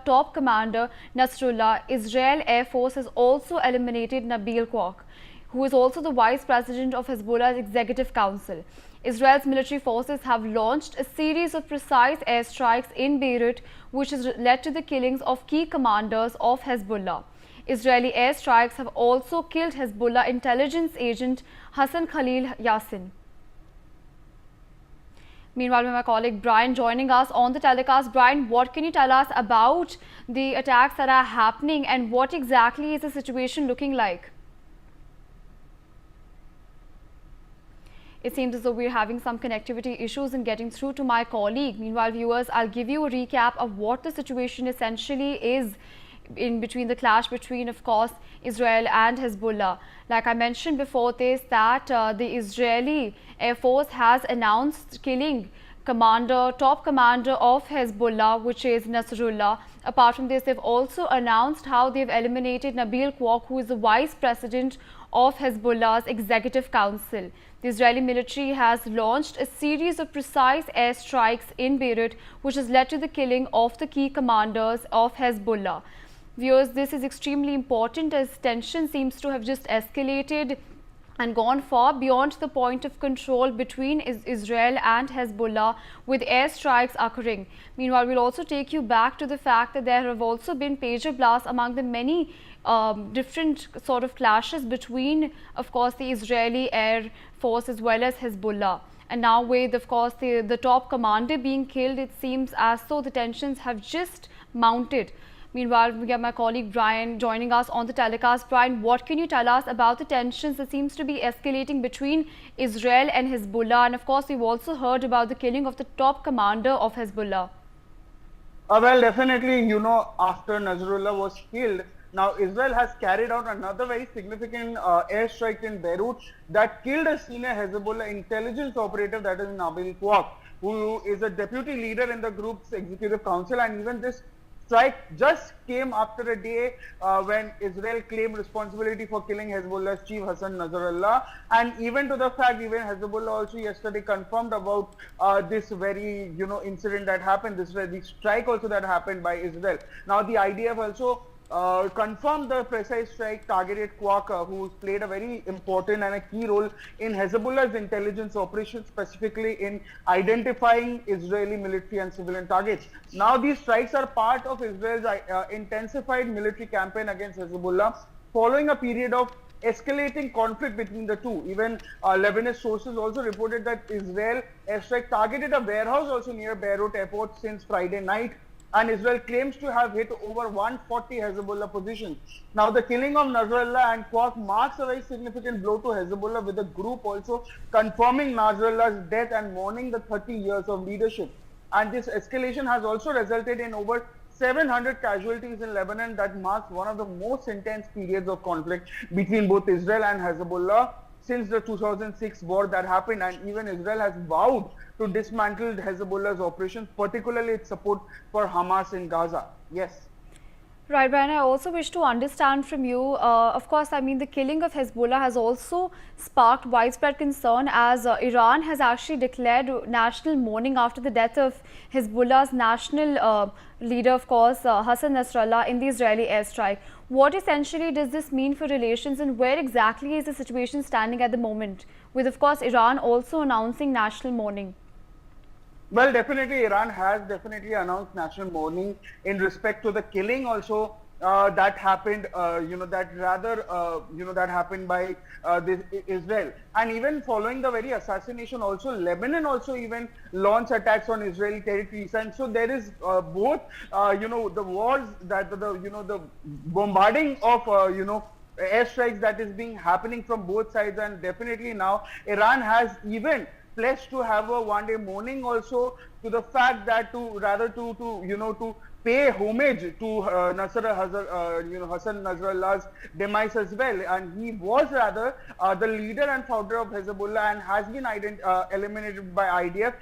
top commander Nasrullah, Israel Air Force has also eliminated Nabil Qauok, who is also the vice president of Hezbollah's executive council. Israel's military forces have launched a series of precise airstrikes in Beirut, which has led to the killings of key commanders of Hezbollah. Israeli airstrikes have also killed Hezbollah intelligence agent Hassan Khalil Yassin. Meanwhile, my colleague Brian joining us on the telecast. Brian, what can you tell us about the attacks that are happening and what exactly is the situation looking like? It seems as though we're having some connectivity issues in getting through to my colleague. Meanwhile, viewers, I'll give you a recap of what the situation essentially is in between the clash between, of course, Israel and Hezbollah. Like I mentioned before this, that the Israeli Air Force has announced killing top commander of Hezbollah, which is Nasrullah. Apart from this, they've also announced how they've eliminated Nabil Qauok, who is the vice president of Hezbollah's executive council. The Israeli military has launched a series of precise airstrikes in Beirut, which has led to the killing of the key commanders of Hezbollah. Viewers, this is extremely important as tension seems to have just escalated and gone far beyond the point of control between Israel and Hezbollah, with airstrikes occurring. Meanwhile, we'll also take you back to the fact that there have also been pager blasts among the many different sort of clashes between, of course, the Israeli Air Force as well as Hezbollah. And now with, of course, the top commander being killed, it seems as though the tensions have just mounted. Meanwhile, we have my colleague Brian joining us on the telecast. Brian, what can you tell us about the tensions that seems to be escalating between Israel and Hezbollah? And of course, we've also heard about the killing of the top commander of Hezbollah. Well, definitely, after Nasrullah was killed, now Israel has carried out another very significant airstrike in Beirut that killed a senior Hezbollah intelligence operative, that is Nabil Qauok, who is a deputy leader in the group's executive council. And even this strike just came after a day when Israel claimed responsibility for killing Hezbollah's chief Hassan Nasrullah, and even to the fact even Hezbollah also yesterday confirmed about this very incident that happened, this strike also that happened by Israel. Now the IDF also confirmed the precise strike targeted Qauok, who played a very important and a key role in Hezbollah's intelligence operations, specifically in identifying Israeli military and civilian targets. Now these strikes are part of Israel's intensified military campaign against Hezbollah, following a period of escalating conflict between the two. Even Lebanese sources also reported that Israel airstrike targeted a warehouse also near Beirut airport since Friday night, and Israel claims to have hit over 140 Hezbollah positions. Now, the killing of Nasrullah and Qauok marks a very significant blow to Hezbollah, with the group also confirming Nasrullah's death and mourning the 30 years of leadership. And this escalation has also resulted in over 700 casualties in Lebanon. That marks one of the most intense periods of conflict between both Israel and Hezbollah since the 2006 war that happened. And even Israel has vowed to dismantle Hezbollah's operations, particularly its support for Hamas in Gaza. Yes. Right, Brian, I also wish to understand from you, of course, I mean, the killing of Hezbollah has also sparked widespread concern, as Iran has actually declared national mourning after the death of Hezbollah's national leader, of course, Hassan Nasrallah, in the Israeli airstrike. What essentially does this mean for relations, and where exactly is the situation standing at the moment, with, of course, Iran also announcing national mourning? Well, definitely Iran has definitely announced national mourning in respect to the killing also that happened, that happened by Israel. And even following the very assassination also, Lebanon also even launched attacks on Israeli territories. And so there is both, the wars that the bombarding of, airstrikes that is being happening from both sides. And definitely now Iran has even pledged to have a one-day mourning also, to the fact that to pay homage to Hassan Nasrullah's demise as well. And he was rather the leader and founder of Hezbollah, and has been eliminated by IDF,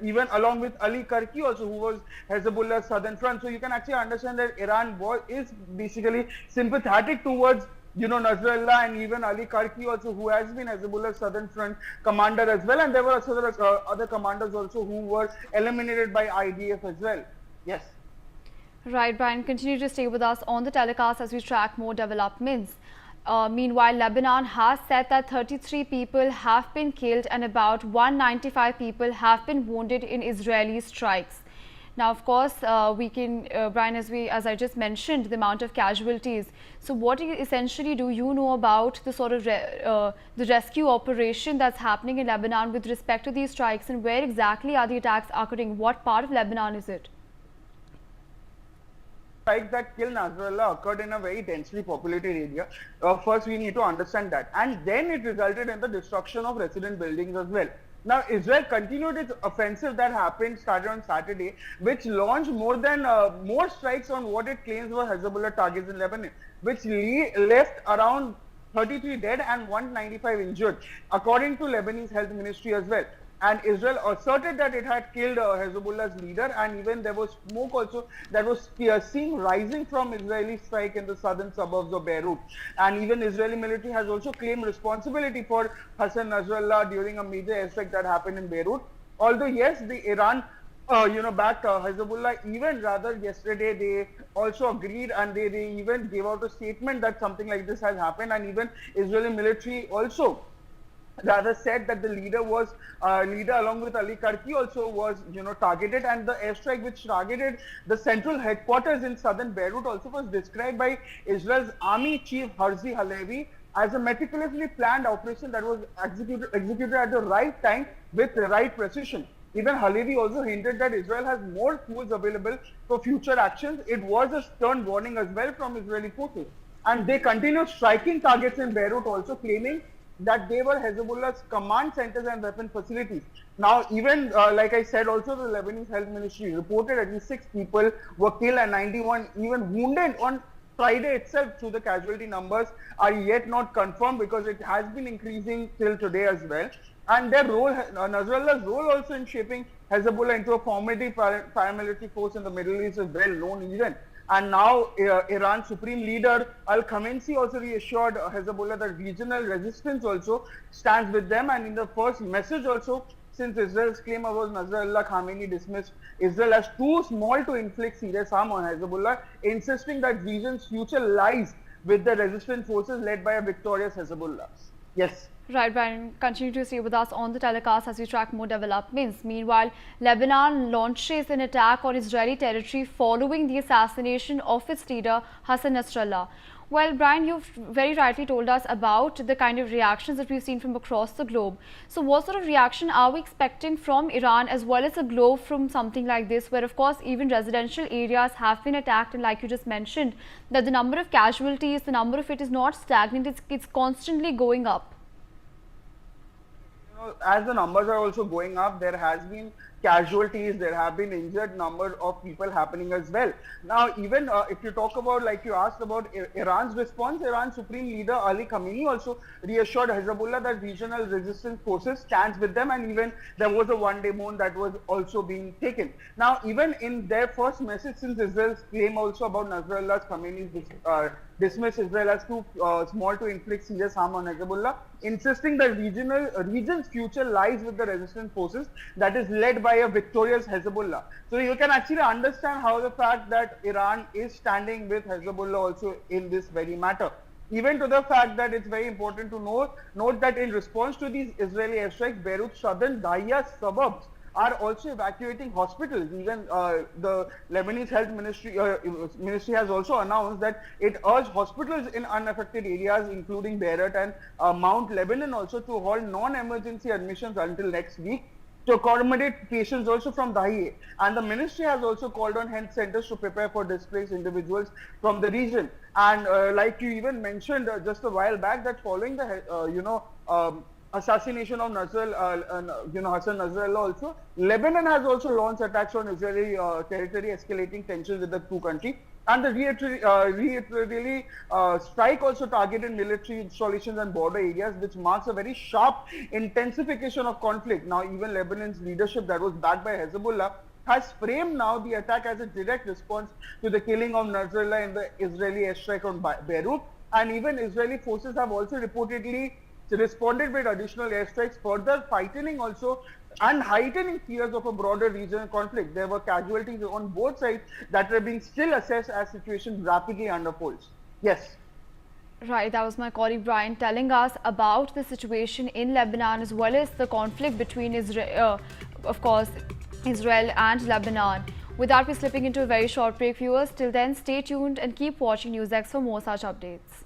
even along with Ali Karki also, who was Hezbollah's southern front. So you can actually understand that Iran is basically sympathetic towards Nasrullah, and even Ali Karki also, who has been Hezbollah's Southern Front commander as well. And there were other commanders also who were eliminated by IDF as well. Yes. Right, Brian, continue to stay with us on the telecast as we track more developments. Meanwhile, Lebanon has said that 33 people have been killed and about 195 people have been wounded in Israeli strikes. Now, of course, Brian, as I just mentioned, the amount of casualties. So, what essentially do you know about the sort of the rescue operation that's happening in Lebanon with respect to these strikes, and where exactly are the attacks occurring? What part of Lebanon is it? Strikes that killed Nasrullah occurred in a very densely populated area. First, we need to understand that. And then it resulted in the destruction of resident buildings as well. Now, Israel continued its offensive that started on Saturday, which launched more strikes on what it claims were Hezbollah targets in Lebanon, which left around 33 dead and 195 injured, according to Lebanese health ministry as well. And Israel asserted that it had killed Hezbollah's leader, and even there was smoke also that was seen rising from Israeli strike in the southern suburbs of Beirut. And even Israeli military has also claimed responsibility for Hassan Nasrullah during a major airstrike that happened in Beirut. Although yes, the Iran backed Hezbollah. Even rather yesterday, they also agreed, and they even gave out a statement that something like this has happened. And even Israeli military also rather said that the leader along with Ali Karki also was targeted, and the airstrike which targeted the central headquarters in southern Beirut also was described by Israel's army chief Herzi Halevi as a meticulously planned operation that was executed at the right time with the right precision. Even Halevi also hinted that Israel has more tools available for future actions. It was a stern warning as well from Israeli forces, and they continued striking targets in Beirut, also claiming that they were Hezbollah's command centers and weapon facilities. Now, even like I said, also the Lebanese health ministry reported at least 6 people were killed and 91 even wounded on Friday itself. So the casualty numbers are yet not confirmed because it has been increasing till today as well. And their role, Nasrullah's role also in shaping Hezbollah into a formidable paramilitary force in the Middle East is well known even. And now Iran's supreme leader Al-Khamenei also reassured Hezbollah that regional resistance also stands with them. And in the first message also, since Israel's claim about Nasrullah, Khamenei dismissed Israel as too small to inflict serious harm on Hezbollah, insisting that region's future lies with the resistance forces led by a victorious Hezbollah. Yes. Right, Brian, continue to stay with us on the telecast as we track more developments. Meanwhile, Lebanon launches an attack on Israeli territory following the assassination of its leader, Hassan Nasrullah. Well, Brian, you've very rightly told us about the kind of reactions that we've seen from across the globe. So what sort of reaction are we expecting from Iran as well as the globe from something like this, where of course even residential areas have been attacked, and like you just mentioned, that the number of casualties, the number of it is not stagnant, it's constantly going up. As the numbers are also going up, there has been casualties, there have been injured number of people happening as well. Now, even if you talk about, like you asked about Iran's response, Iran's supreme leader Ali Khamenei also reassured Hezbollah that regional resistance forces stands with them, and even there was a one-day mourn that was also being taken. Now, even in their first message, since Israel's claim also about Nasrullah's, Khamenei's dismiss Israel as too small to inflict serious harm on Hezbollah, insisting that region's future lies with the resistance forces that is led by a victorious Hezbollah. So you can actually understand how the fact that Iran is standing with Hezbollah also in this very matter. Even to the fact that it's very important to note that in response to these Israeli airstrikes, Beirut's southern Daya suburbs are also evacuating hospitals. Even the Lebanese health ministry has also announced that it urged hospitals in unaffected areas, including Beirut and Mount Lebanon, also to halt non-emergency admissions until next week to accommodate patients also from Dahieh. And the ministry has also called on health centers to prepare for displaced individuals from the region. And like you even mentioned just a while back, that following the assassination of Hassan Nasrullah also, Lebanon has also launched attacks on Israeli territory, escalating tensions with the two countries. And the reiteratively strike also targeted military installations and border areas, which marks a very sharp intensification of conflict. Now, even Lebanon's leadership that was backed by Hezbollah has framed now the attack as a direct response to the killing of Nasrullah in the Israeli airstrike on Beirut. And even Israeli forces have also reportedly responded with additional airstrikes, further tightening also and heightening fears of a broader regional conflict. There were casualties on both sides that are being still assessed as situation rapidly unfolds. Yes. Right, that was my colleague Brian telling us about the situation in Lebanon as well as the conflict between Israel and Lebanon. With that, we're slipping into a very short break, viewers. Till then, stay tuned and keep watching NewsX for more such updates.